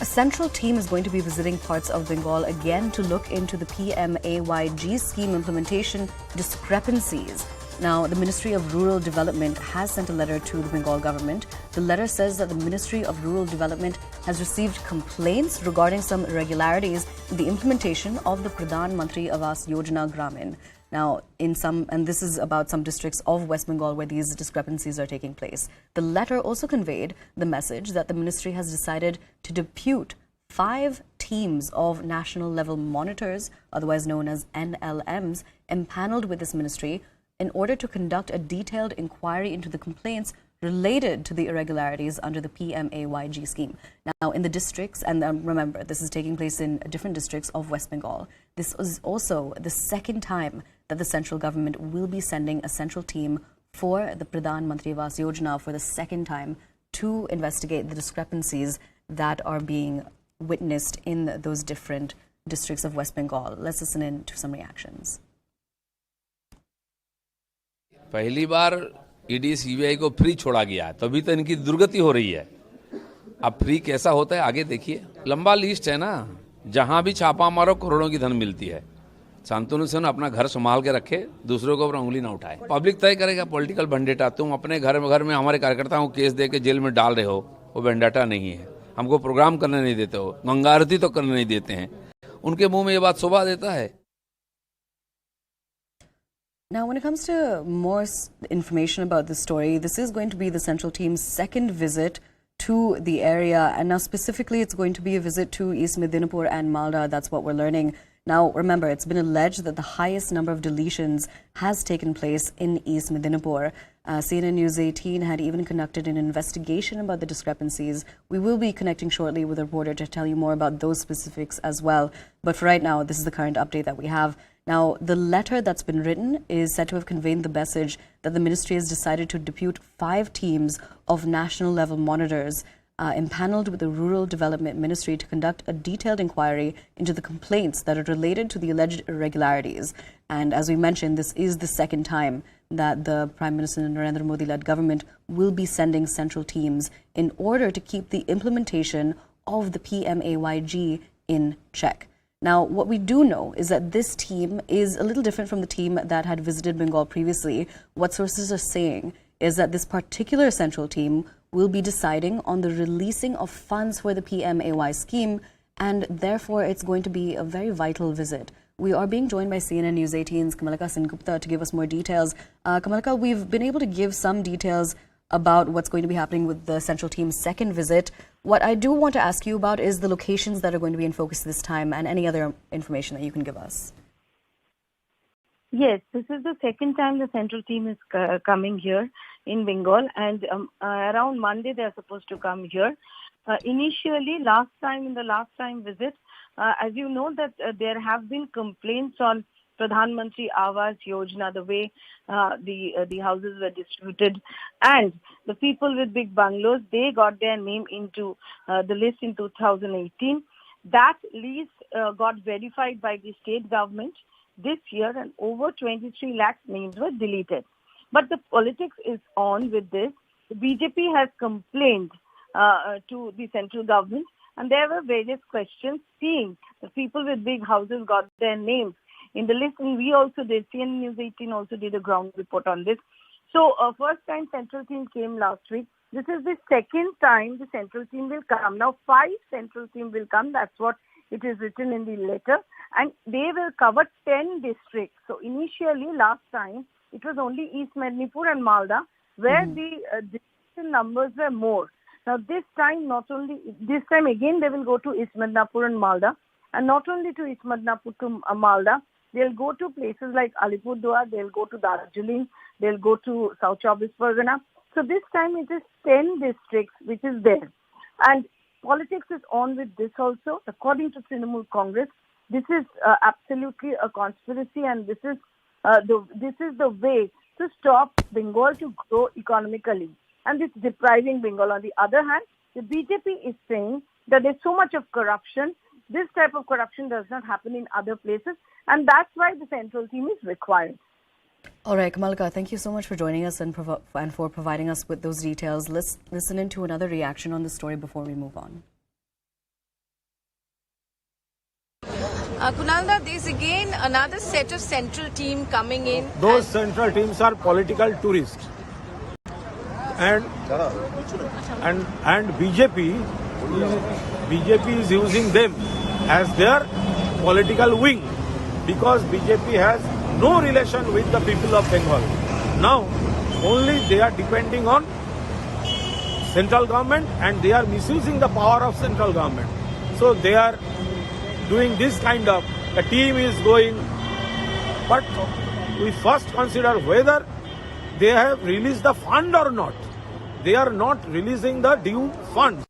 A central team is going to be visiting parts of Bengal again to look into the PMAY G scheme implementation discrepancies. Now, the Ministry of Rural Development has sent a letter to the Bengal government. The letter says that the Ministry of Rural Development has received complaints regarding some irregularities in the implementation of the Pradhan, Mantri, Aawas, Yojana, Gramin. Now, this is about some districts of West Bengal where these discrepancies are taking place. The letter also conveyed the message that the ministry has decided to depute 5 teams of national level monitors, otherwise known as NLMs, empanelled with this ministry in order to conduct a detailed inquiry into the complaints related to the irregularities under the PMAY G scheme. Now, in the districts, and remember, this is taking place in different districts of West Bengal, this is also the second time that the central government will be sending a central team for the Pradhan Mantri Aawas Yojana for the second time to investigate the discrepancies that are being witnessed in those different districts of West Bengal. Let's listen in to some reactions. पहली बार ED CBI को free छोड़ा गया है, तभी तो इनकी दुर्गति हो रही है। अब फ्री कैसा होता है आगे देखिए। लंबा लिस्ट है ना, जहां भी छापा मारो करोड़ों की धन मिलती है। शांतनु से अपना घर संभाल के रखे, दूसरों को ऊपर उंगली ना उठाए। पब्लिक तय करेगा पॉलिटिकल वेंडेटा। तुम अपने घर में हमारे कार्यकर्ताओं को केस दे के जेल में डाल रहे हो, वो वेंडेटा नहीं है। हमको प्रोग्राम करने नहीं देते हो, गंगा आरती तो करने नहीं देते हैं। उनके मुंह में ये बात शोभा देता है। Now, when it comes to more information about this story, this is going to be the central team's second visit to the area. And now specifically, it's going to be a visit to East Medinipur and Malda. That's what we're learning. Now, remember, it's been alleged that the highest number of deletions has taken place in East Medinipur. CNN News 18 had even conducted an investigation about the discrepancies. We will be connecting shortly with a reporter to tell you more about those specifics as well. But for right now, this is the current update that we have. Now, the letter that's been written is said to have conveyed the message that the ministry has decided to depute 5 teams of national level monitors empanelled with the Rural Development Ministry to conduct a detailed inquiry into the complaints that are related to the alleged irregularities. And as we mentioned, this is the second time that the Prime Minister Narendra Modi-led government will be sending central teams in order to keep the implementation of the PMAY G in check. Now, what we do know is that this team is a little different from the team that had visited Bengal previously. What sources are saying is that this particular central team will be deciding on the releasing of funds for the PMAY scheme, and therefore it's going to be a very vital visit. We are being joined by CNN News 18's Kamalika Singupta to give us more details. Kamalika, we've been able to give some details about what's going to be happening with the central team's second visit. What I do want to ask you about is the locations that are going to be in focus this time and any other information that you can give us. Yes, this is the second time the central team is coming here in Bengal, and around Monday they are supposed to come here. Initially, in the last time visit, as you know that there have been complaints on Pradhan Mantri Aawas Yojana, the way the houses were distributed, and the people with big bungalows, they got their name into the list in 2018. That list got verified by the state government this year, and over 23 lakh names were deleted. But the politics is on with this. The BJP has complained to the central government, and there were various questions, seeing the people with big houses got their names in the list, and we also did, CNN News 18 also did a ground report on this. So, first time central team came last week. This is the second time the central team will come. Now, 5 central team will come. That's what it is written in the letter. And they will cover 10 districts. So, initially, last time, it was only East Medinipur and Malda, where the district numbers were more. Now, this time again, they will go to East Medinipur and Malda. And not only to East Medinipur to Malda, they'll go to places like Alipurduar, they'll go to Darjeeling, they'll go to South Chobis Pargana. So this time it is 10 districts which is there. And politics is on with this also. According to Trinamool Congress, this is absolutely a conspiracy, and this is the way to stop Bengal to grow economically. And it's depriving Bengal. On the other hand, the BJP is saying that there's so much of corruption. This type of corruption does not happen in other places, and that's why the central team is required. All right, Kamalika, thank you so much for joining us and for providing us with those details. Let's listen into another reaction on the story before we move on. Kunalda, there's again another set of central team coming in. Those central teams are political tourists. And BJP is using them as their political wing, because BJP has no relation with the people of Bengal. Now, only they are depending on central government and they are misusing the power of central government. So they are doing this kind of, the team is going, but we first consider whether they have released the fund or not. They are not releasing the due funds.